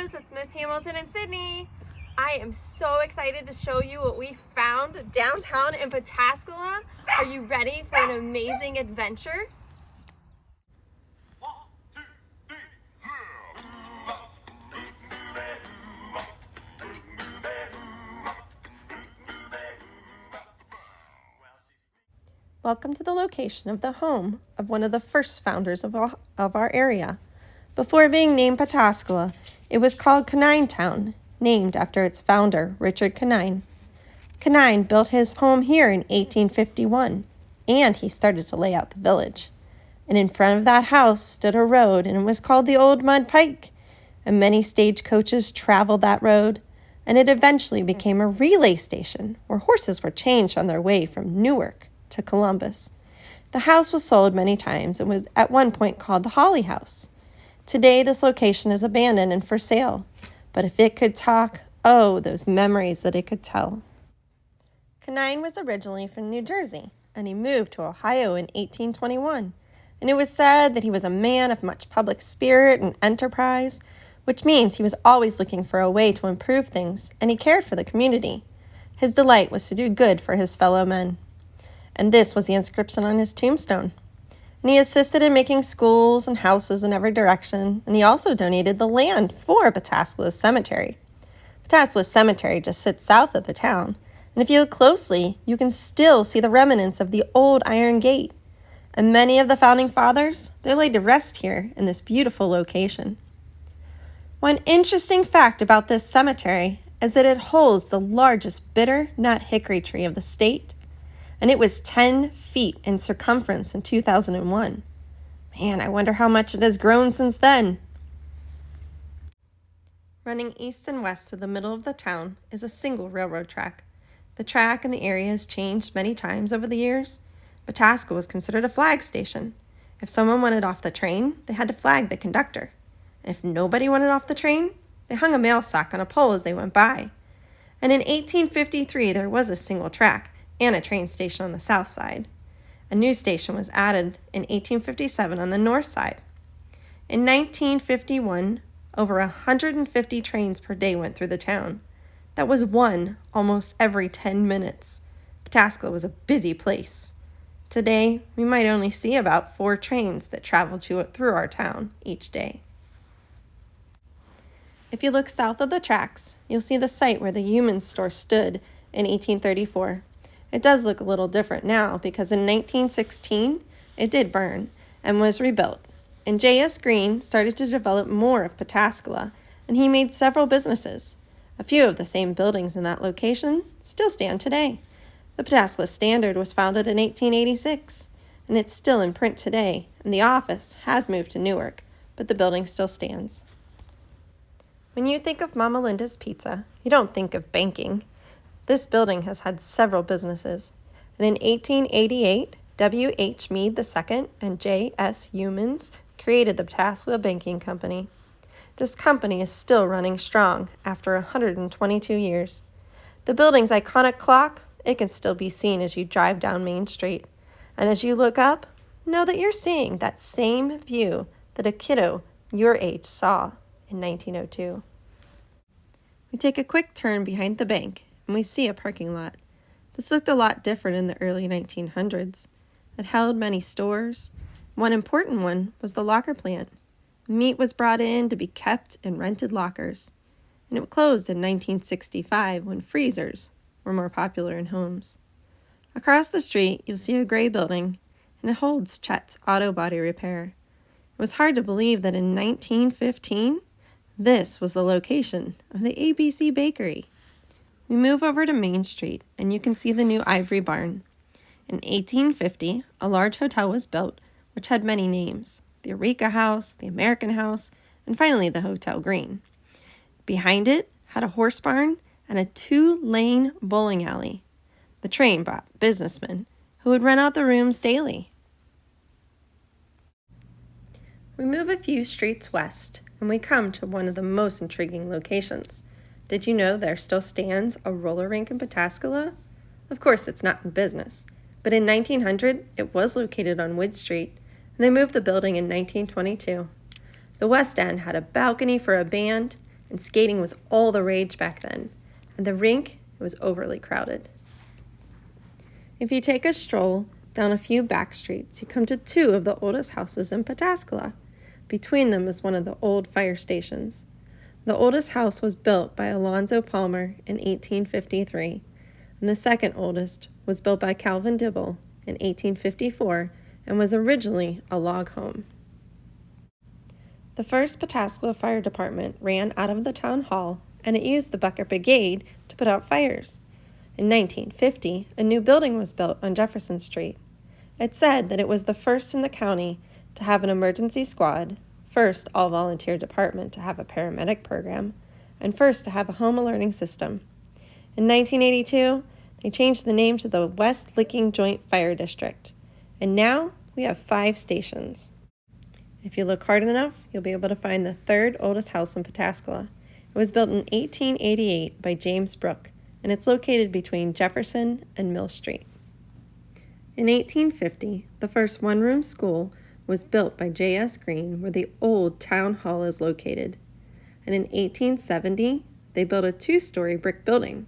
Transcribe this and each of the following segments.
Kiddos, it's Miss Hamilton and Sydney. I am so excited to show you what we found downtown in Pataskala. Are you ready for an amazing adventure? Welcome to the location of the home of one of the first founders of our area. Before being named Pataskala, it was called Canine Town, named after its founder, Richard Canine. Canine built his home here in 1851, and he started to lay out the village. And in front of that house stood a road, and it was called the Old Mud Pike. And many stagecoaches traveled that road, and it eventually became a relay station where horses were changed on their way from Newark to Columbus. The house was sold many times and was at one point called the Holly House. Today, this location is abandoned and for sale, but if it could talk, oh, those memories that it could tell. Canine was originally from New Jersey, and he moved to Ohio in 1821, and it was said that he was a man of much public spirit and enterprise, which means he was always looking for a way to improve things, and he cared for the community. His delight was to do good for his fellow men. And this was the inscription on his tombstone. And he assisted in making schools and houses in every direction, and he also donated the land for Pataskala Cemetery. Pataskala Cemetery just sits south of the town, and if you look closely, you can still see the remnants of the old iron gate. And many of the founding fathers, they're laid to rest here in this beautiful location. One interesting fact about this cemetery is that it holds the largest bitter nut hickory tree of the state, and it was 10 feet in circumference in 2001. Man, I wonder how much it has grown since then. Running east and west to the middle of the town is a single railroad track. The track in the area has changed many times over the years. Pataskala was considered a flag station. If someone wanted off the train, they had to flag the conductor. And if nobody wanted off the train, they hung a mail sack on a pole as they went by. And in 1853, there was a single track and a train station on the south side. A new station was added in 1857 on the north side. In 1951, over 150 trains per day went through the town. That was one almost every 10 minutes. Pataskala was a busy place. Today, we might only see about 4 trains that travel through our town each day. If you look south of the tracks, you'll see the site where the Human Store stood in 1834. It does look a little different now because in 1916, it did burn and was rebuilt. And J.S. Green started to develop more of Pataskala, and he made several businesses. A few of the same buildings in that location still stand today. The Pataskala Standard was founded in 1886, and it's still in print today, and the office has moved to Newark, but the building still stands. When you think of Mama Linda's Pizza, you don't think of banking. This building has had several businesses, and in 1888, W.H. Meade II and J.S. Humans created the Pataskala Banking Company. This company is still running strong after 122 years. The building's iconic clock, it can still be seen as you drive down Main Street. And as you look up, know that you're seeing that same view that a kiddo your age saw in 1902. We take a quick turn behind the bank, and we see a parking lot. This looked a lot different in the early 1900s. It held many stores. One important one was the locker plant. Meat was brought in to be kept in rented lockers. And it closed in 1965 when freezers were more popular in homes. Across the street, you'll see a gray building, and it holds Chet's Auto Body Repair. It was hard to believe that in 1915, this was the location of the ABC Bakery. We move over to Main Street, and you can see the new Ivory Barn. In 1850, a large hotel was built, which had many names: the Eureka House, the American House, and finally the Hotel Green. Behind it had a horse barn and a 2-lane bowling alley. The train brought businessmen who would rent out the rooms daily. We move a few streets west, and we come to one of the most intriguing locations. Did you know there still stands a roller rink in Pataskala? Of course, it's not in business, but in 1900, it was located on Wood Street, and they moved the building in 1922. The west end had a balcony for a band, and skating was all the rage back then, and the rink was overly crowded. If you take a stroll down a few back streets, you come to two of the oldest houses in Pataskala. Between them is one of the old fire stations. The oldest house was built by Alonzo Palmer in 1853, and the second oldest was built by Calvin Dibble in 1854 and was originally a log home. The first Pataskala Fire Department ran out of the town hall, and it used the bucket brigade to put out fires. In 1950, a new building was built on Jefferson Street. It said that it was the first in the county to have an emergency squad, first all-volunteer department to have a paramedic program, and first to have a home alerting system. In 1982, they changed the name to the West Licking Joint Fire District, and now we have 5 stations. If you look hard enough, you'll be able to find the third oldest house in Pataskala. It was built in 1888 by James Brooke, and it's located between Jefferson and Mill Street. In 1850, the first one-room school was built by J.S. Green, where the old town hall is located. And in 1870, they built a 2-story brick building.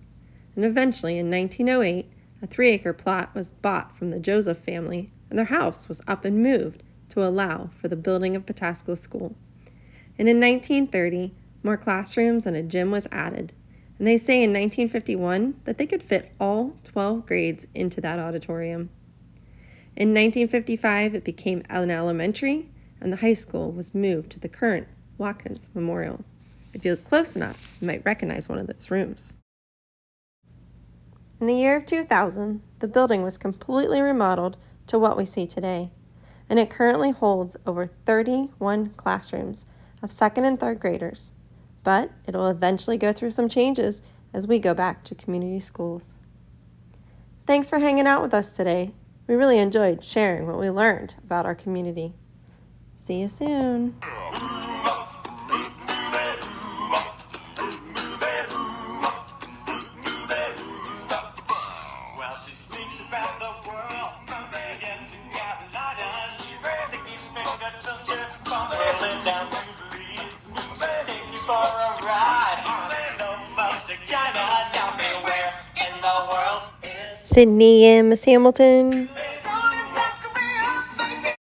And eventually, in 1908, a 3-acre plot was bought from the Joseph family, and their house was up and moved to allow for the building of Pataskala School. And in 1930, more classrooms and a gym was added. And they say in 1951 that they could fit all 12 grades into that auditorium. In 1955, it became an elementary, and the high school was moved to the current Watkins Memorial. If you look close enough, you might recognize one of those rooms. In the year of 2000, the building was completely remodeled to what we see today, and it currently holds over 31 classrooms of 2nd and 3rd graders, but it will eventually go through some changes as we go back to community schools. Thanks for hanging out with us today. We really enjoyed sharing what we learned about our community. See you soon. Well, she sneaks about the world from Vegas to Carolina. She's sticking finger culture from Berlin down to Belize. Take you for a ride on no bus to China. Tell me where in the world is Sydney and Miss Hamilton.